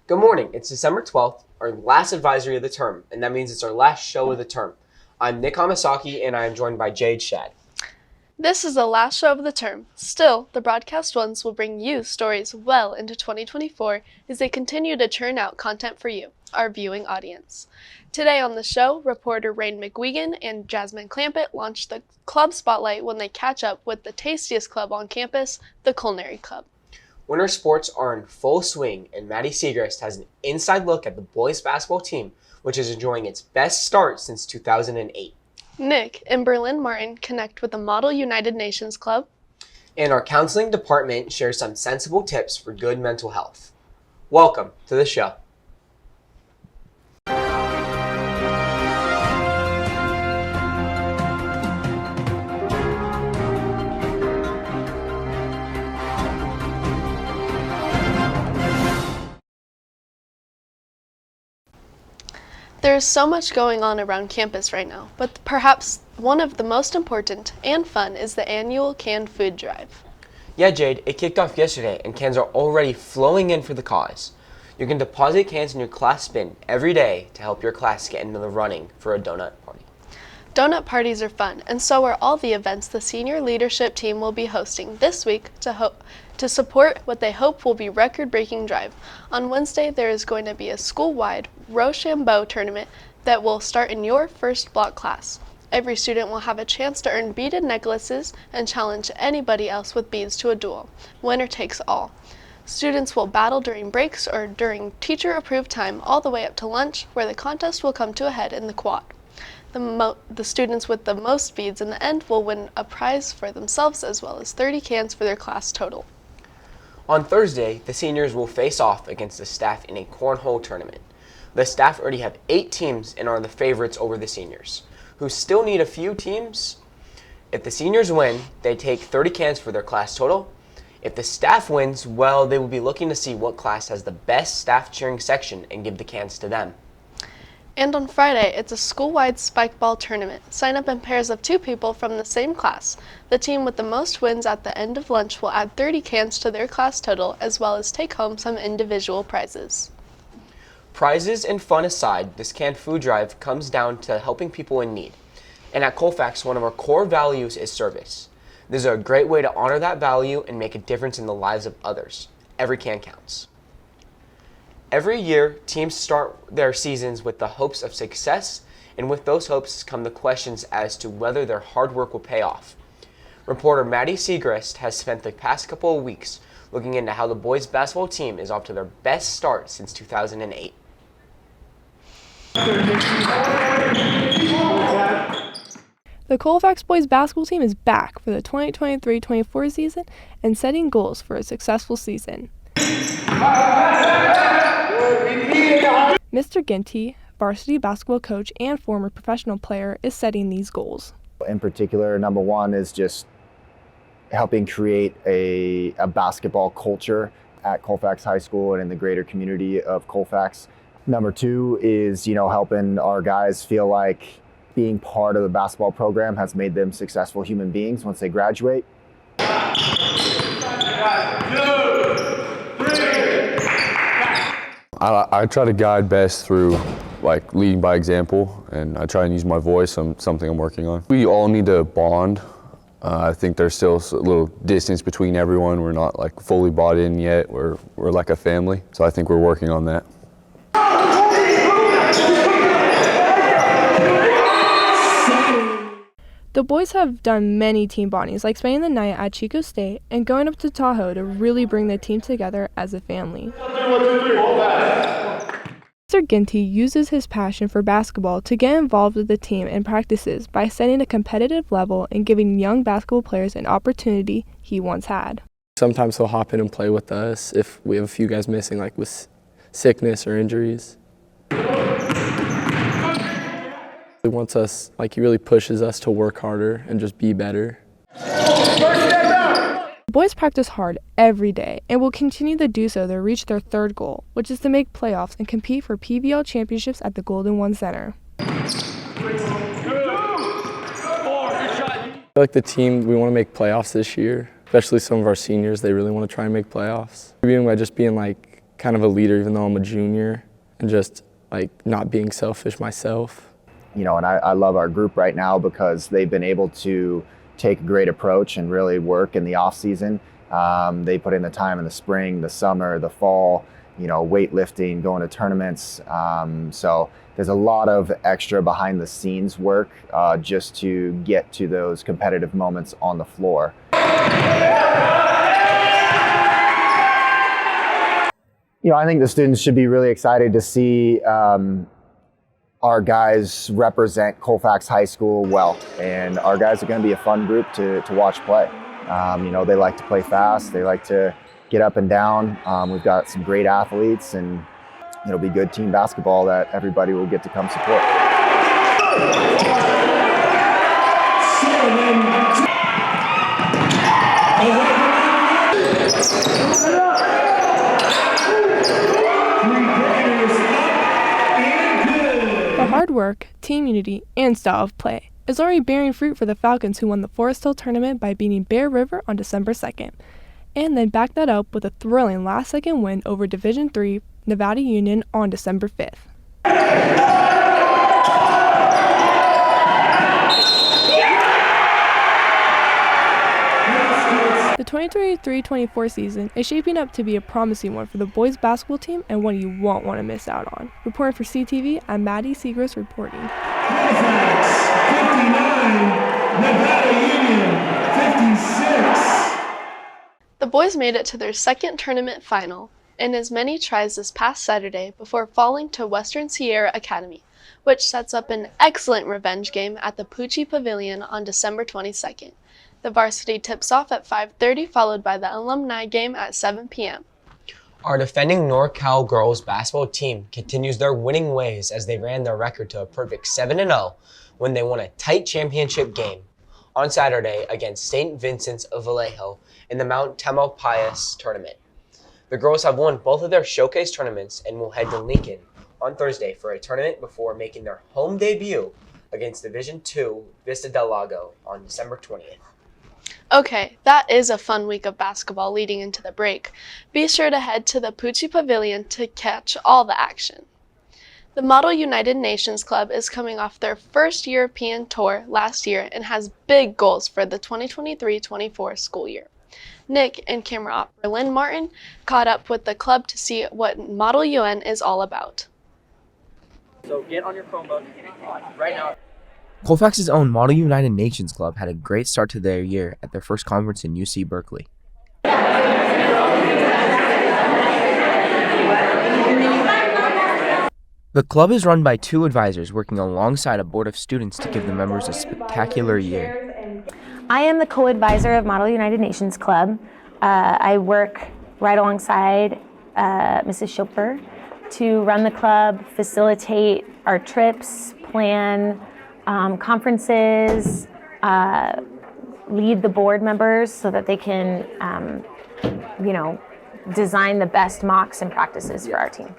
Good morning. It's December 12th, our last advisory of the term, and that means it's our last show of the term. I'm Nick Hamasaki, and I am joined by Jade, Schaad. This is the last show of the term. Still, the broadcast ones will bring you stories well into 2024 as they continue to churn out content for you, our viewing audience. Today on the show, reporter Rein McGuigan and Jasmine Clampett launch the club spotlight when they catch up with the tastiest club on campus, the Culinary Club. Winter sports are in full swing, and Maddie Sigrist has an inside look at the boys basketball team, which is enjoying its best start since 2008. Nick and Berlin Martin connect with the Model United Nations Club. And our counseling department shares some sensible tips for good mental health. Welcome to the show. There is so much going on around campus right now, but perhaps one of the most important and fun is the annual canned food drive. Yeah, Jade, it kicked off yesterday, and cans are already flowing in for the cause. You can deposit cans in your class bin every day to help your class get into the running for a donut party. Donut parties are fun, and so are all the events the senior leadership team will be hosting this week to support what they hope will be record-breaking drive. On Wednesday, there is going to be a school-wide Rochambeau tournament that will start in your first block class. Every student will have a chance to earn beaded necklaces and challenge anybody else with beads to a duel. Winner takes all. Students will battle during breaks or during teacher-approved time all the way up to lunch, where the contest will come to a head in the quad. The students with the most beads in the end will win a prize for themselves as well as 30 cans for their class total. On Thursday, the seniors will face off against the staff in a cornhole tournament. The staff already have 8 teams and are the favorites over the seniors, who still need a few teams. If the seniors win, they take 30 cans for their class total. If the staff wins, well, they will be looking to see what class has the best staff cheering section and give the cans to them. And on Friday, it's a school-wide spike ball tournament. Sign up in pairs of 2 people from the same class. The team with the most wins at the end of lunch will add 30 cans to their class total, as well as take home some individual prizes. Prizes and fun aside, this canned food drive comes down to helping people in need. And at Colfax, one of our core values is service. This is a great way to honor that value and make a difference in the lives of others. Every can counts. Every year, teams start their seasons with the hopes of success, and with those hopes come the questions as to whether their hard work will pay off. Reporter Maddie Sigrist has spent the past couple of weeks looking into how the boys basketball team is off to their best start since 2008. The Colfax boys basketball team is back for the 2023-24 season and setting goals for a successful season. Mr. Ginty, varsity basketball coach and former professional player, is setting these goals. In particular, number one is just helping create a basketball culture at Colfax High School and in the greater community of Colfax. Number two is, helping our guys feel like being part of the basketball program has made them successful human beings once they graduate. I try to guide best through leading by example, and I try and use my voice, something I'm working on. We all need to bond. I think there's still a little distance between everyone. We're not fully bought in yet. We're like a family, so I think we're working on that. The boys have done many team bondings, like spending the night at Chico State and going up to Tahoe to really bring the team together as a family. Mr. Ginty uses his passion for basketball to get involved with the team and practices by setting a competitive level and giving young basketball players an opportunity he once had. Sometimes he'll hop in and play with us if we have a few guys missing, with sickness or injuries. He wants us, he really pushes us to work harder and just be better. The boys practice hard every day and will continue to do so to reach their third goal, which is to make playoffs and compete for PBL championships at the Golden One Center. I feel like the team, we want to make playoffs this year, especially some of our seniors. They really want to try and make playoffs. Even by just being kind of a leader even though I'm a junior, and just like not being selfish myself. You know, and I love our group right now because they've been able to take a great approach and really work in the off season. They put in the time in the spring, the summer, the fall, you know, weightlifting, going to tournaments. So there's a lot of extra behind the scenes work just to get to those competitive moments on the floor. You know, I think the students should be really excited to see our guys represent Colfax High School well. And our guys are going to be a fun group to watch play. You know, they like to play fast. They like to get up and down. We've got some great athletes, and it'll be good team basketball that everybody will get to come support. The hard work, team unity, and style of play is already bearing fruit for the Falcons, who won the Forest Hill tournament by beating Bear River on December 2nd, and then backed that up with a thrilling last-second win over Division III Nevada Union on December 5th. The 2023-24 season is shaping up to be a promising one for the boys basketball team, and one you won't want to miss out on. Reporting for CTV, I'm Maddie, Sigrist reporting. Colfax 59, Nevada Union 56. The boys made it to their second tournament final in as many tries this past Saturday before falling to Western Sierra Academy, which sets up an excellent revenge game at the Pucci Pavilion on December 22nd. The varsity tips off at 5:30, followed by the alumni game at 7 p.m. Our defending NorCal girls basketball team continues their winning ways as they ran their record to a perfect 7-0 when they won a tight championship game on Saturday against St. Vincent's of Vallejo in the Mount Tamalpais tournament. The girls have won both of their showcase tournaments and will head to Lincoln on Thursday for a tournament before making their home debut against Division II Vista del Lago on December 20th. Okay, that is a fun week of basketball leading into the break. Be sure to head to the Pucci Pavilion to catch all the action. The Model United Nations Club is coming off their first European tour last year and has big goals for the 2023-24 school year. Nick and camera op Berlin Martin caught up with the club to see what Model UN is all about. So get on your Chromebook right now. Colfax's own Model United Nations Club had a great start to their year at their first conference in UC Berkeley. The club is run by two advisors working alongside a board of students to give the members a spectacular year. I am the co-advisor of Model United Nations Club. I work right alongside Mrs. Schopper to run the club, facilitate our trips, plan conferences, lead the board members so that they can, design the best mocks and practices for our team.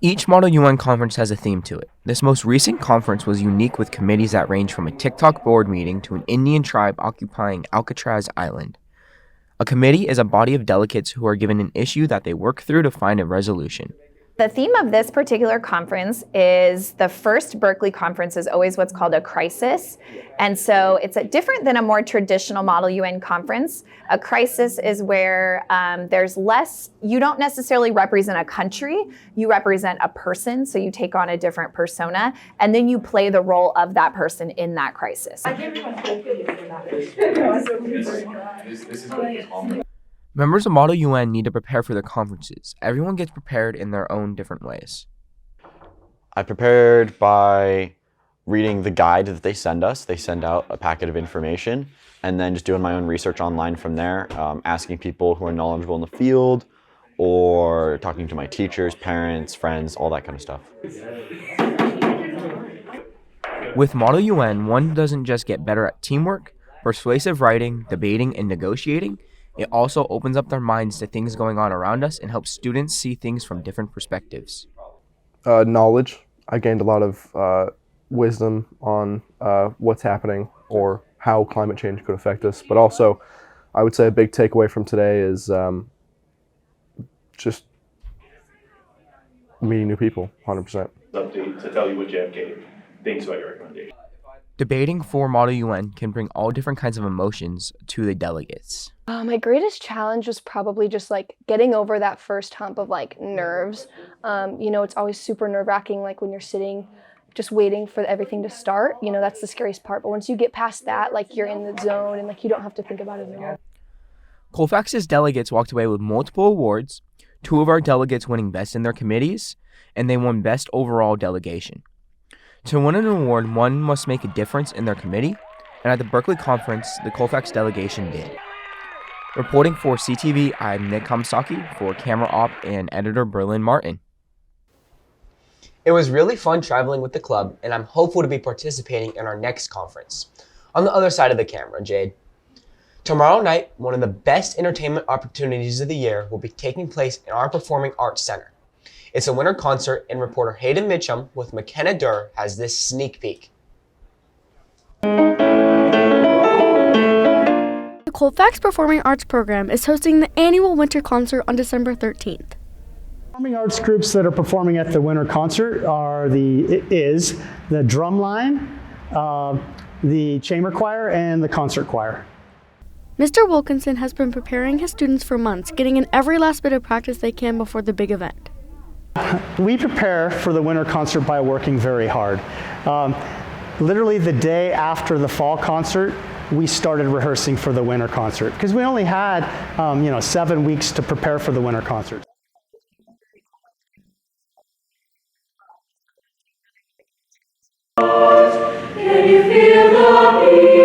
Each Model UN conference has a theme to it. This most recent conference was unique with committees that range from a TikTok board meeting to an Indian tribe occupying Alcatraz Island. A committee is a body of delegates who are given an issue that they work through to find a resolution. The theme of this particular conference is the first Berkeley conference is always what's called a crisis. And so it's different than a more traditional Model UN conference. A crisis is where there's less, you don't necessarily represent a country, you represent a person, so you take on a different persona, and then you play the role of that person in that crisis. Members of Model UN need to prepare for their conferences. Everyone gets prepared in their own different ways. I prepared by reading the guide that they send us. They send out a packet of information, and then just doing my own research online from there, asking people who are knowledgeable in the field, or talking to my teachers, parents, friends, all that kind of stuff. With Model UN, one doesn't just get better at teamwork, persuasive writing, debating, and negotiating. It also opens up their minds to things going on around us and helps students see things from different perspectives. Knowledge. I gained a lot of wisdom on what's happening or how climate change could affect us. But also, I would say a big takeaway from today is just meeting new people, 100%. Update to tell you what JFK thinks about your recommendation. Debating for Model UN can bring all different kinds of emotions to the delegates. My greatest challenge was probably just like getting over that first hump of like nerves. It's always super nerve-wracking, like when you're sitting just waiting for everything to start. That's the scariest part. But once you get past that, like you're in the zone and like you don't have to think about it anymore. Colfax's delegates walked away with multiple awards, 2 of our delegates winning best in their committees, and they won best overall delegation. To win an award, one must make a difference in their committee, and at the Berkeley conference, the Colfax delegation did. Reporting for CTV, I'm Nick Hamasaki for camera op and editor Berlin Martin. It was really fun traveling with the club, and I'm hopeful to be participating in our next conference. On the other side of the camera, Jade. Tomorrow night, one of the best entertainment opportunities of the year will be taking place in our Performing Arts Center. It's a winter concert, and reporter Hayden Mitchum with McKenna Derr has this sneak peek. The Colfax Performing Arts Program is hosting the annual winter concert on December 13th. Performing arts groups that are performing at the winter concert are the drumline, the chamber choir, and the concert choir. Mr. Wilkinson has been preparing his students for months, getting in every last bit of practice they can before the big event. We prepare for the winter concert by working very hard. Literally the day after the fall concert, we started rehearsing for the winter concert because we only had 7 weeks to prepare for the winter concert. Can you feel the beating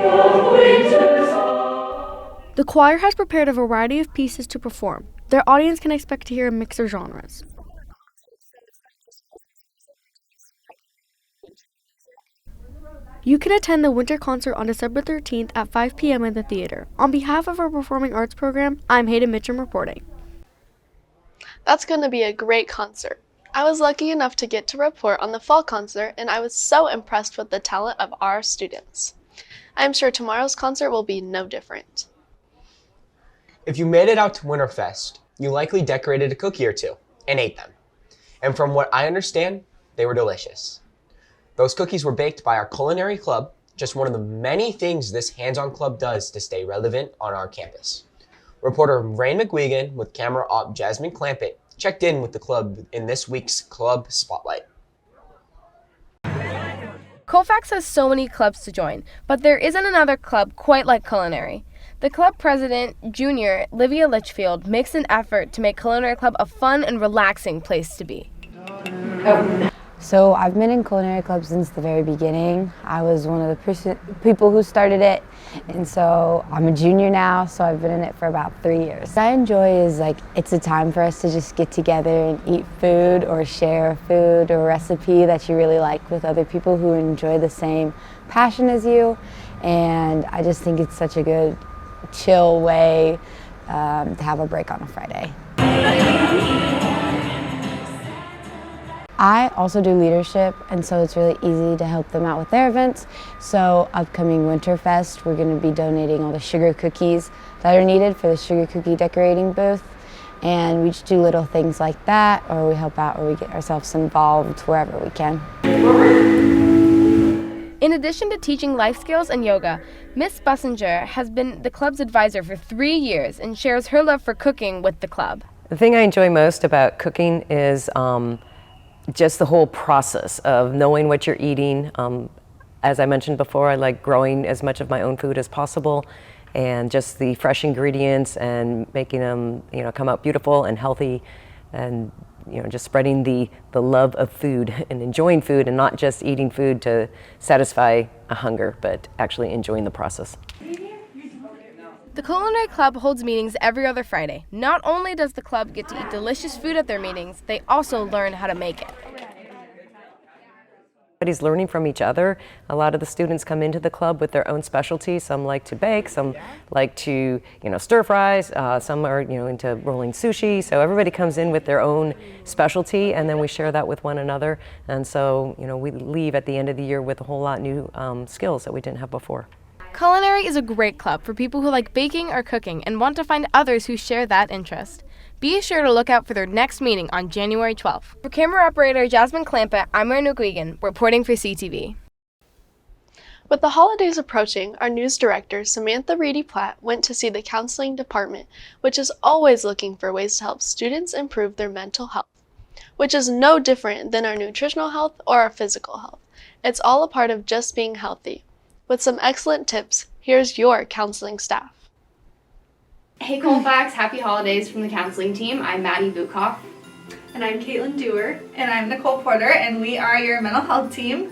of winter's heart? The choir has prepared a variety of pieces to perform. Their audience can expect to hear a mix of genres. You can attend the winter concert on December 13th at 5 p.m. in the theater. On behalf of our Performing Arts program, I'm Hayden Mitchum reporting. That's going to be a great concert. I was lucky enough to get to report on the fall concert, and I was so impressed with the talent of our students. I'm sure tomorrow's concert will be no different. If you made it out to Winterfest, you likely decorated a cookie or two and ate them. And from what I understand, they were delicious. Those cookies were baked by our culinary club, just one of the many things this hands-on club does to stay relevant on our campus. Reporter Rein McGuigan with camera op Jasmine Clampett checked in with the club in this week's Club Spotlight. Colfax has so many clubs to join, but there isn't another club quite like culinary. The club president, Junior Livia Litchfield, makes an effort to make Culinary Club a fun and relaxing place to be. So I've been in Culinary Club since the very beginning. I was one of the people who started it, and so I'm a junior now, so I've been in it for about 3 years. What I enjoy is it's a time for us to just get together and eat food or share food or a recipe that you really like with other people who enjoy the same passion as you, and I just think it's such a good chill way to have a break on a Friday. I also do leadership, and so it's really easy to help them out with their events. So upcoming Winterfest, we're going to be donating all the sugar cookies that are needed for the sugar cookie decorating booth. And we just do little things like that, or we help out, or we get ourselves involved wherever we can. In addition to teaching life skills and yoga, Miss Bussinger has been the club's advisor for 3 years and shares her love for cooking with the club. The thing I enjoy most about cooking is just the whole process of knowing what you're eating. As I mentioned before, I like growing as much of my own food as possible, and just the fresh ingredients and making them, come out beautiful and healthy, and just spreading the love of food and enjoying food, and not just eating food to satisfy a hunger, but actually enjoying the process. The Culinary Club holds meetings every other Friday. Not only does the club get to eat delicious food at their meetings, they also learn how to make it. Everybody's learning from each other. A lot of the students come into the club with their own specialty. Some like to bake, some like to, stir fries, some are, into rolling sushi. So everybody comes in with their own specialty, and then we share that with one another. And so, we leave at the end of the year with a whole lot new skills that we didn't have before. Culinary is a great club for people who like baking or cooking and want to find others who share that interest. Be sure to look out for their next meeting on January 12th. For camera operator Jasmine Clampett, I'm McGuigan, reporting for CTV. With the holidays approaching, our news director, Samantha Reedy-Platt, went to see the counseling department, which is always looking for ways to help students improve their mental health, which is no different than our nutritional health or our physical health. It's all a part of just being healthy. With some excellent tips, here's your counseling staff. Hey Colfax, happy holidays from the counseling team. I'm Maddie Butkoff. And I'm Caitlin Dewar. And I'm Nicole Porter, and we are your mental health team.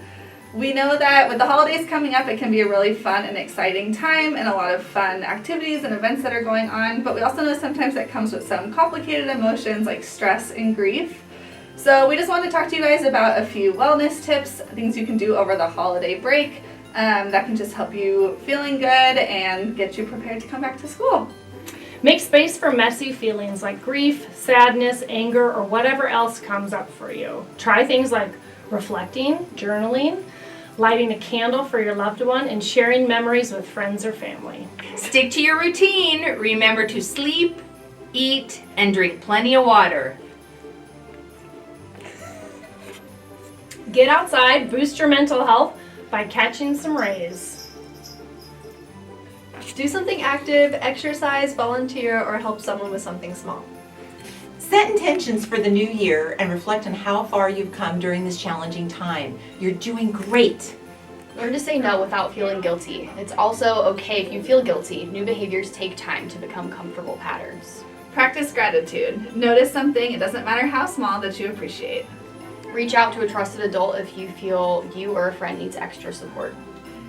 We know that with the holidays coming up, it can be a really fun and exciting time and a lot of fun activities and events that are going on, but we also know sometimes that comes with some complicated emotions like stress and grief. So we just wanted to talk to you guys about a few wellness tips, things you can do over the holiday break that can just help you feeling good and get you prepared to come back to school. Make space for messy feelings like grief, sadness, anger, or whatever else comes up for you. Try things like reflecting, journaling, lighting a candle for your loved one, and sharing memories with friends or family. Stick to your routine. Remember to sleep, eat, and drink plenty of water. Get outside, boost your mental health by catching some rays. Do something active, exercise, volunteer, or help someone with something small. Set intentions for the new year and reflect on how far you've come during this challenging time. You're doing great. Learn to say no without feeling guilty. It's also okay if you feel guilty. New behaviors take time to become comfortable patterns. Practice gratitude. Notice something, it doesn't matter how small, that you appreciate. Reach out to a trusted adult if you feel you or a friend needs extra support.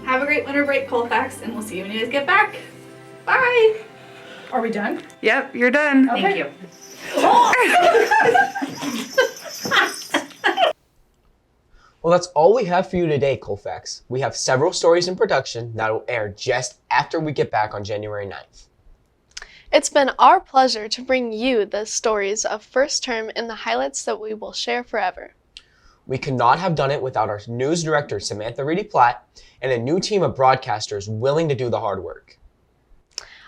Have a great winter break, Colfax, and we'll see you when you guys get back. Bye! Are we done? Yep, you're done. Okay. Thank you. Well, that's all we have for you today, Colfax. We have several stories in production that will air just after we get back on January 9th. It's been our pleasure to bring you the stories of first term and the highlights that we will share forever. We could not have done it without our news director, Samantha Reedy-Platt, and a new team of broadcasters willing to do the hard work.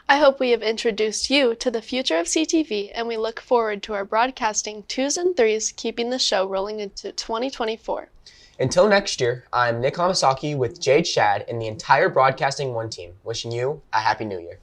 I hope we have introduced you to the future of CTV, and we look forward to our broadcasting 2s and 3s, keeping the show rolling into 2024. Until next year, I'm Nick Hamasaki with Jade, Schaad, and the entire Broadcasting One team, wishing you a Happy New Year.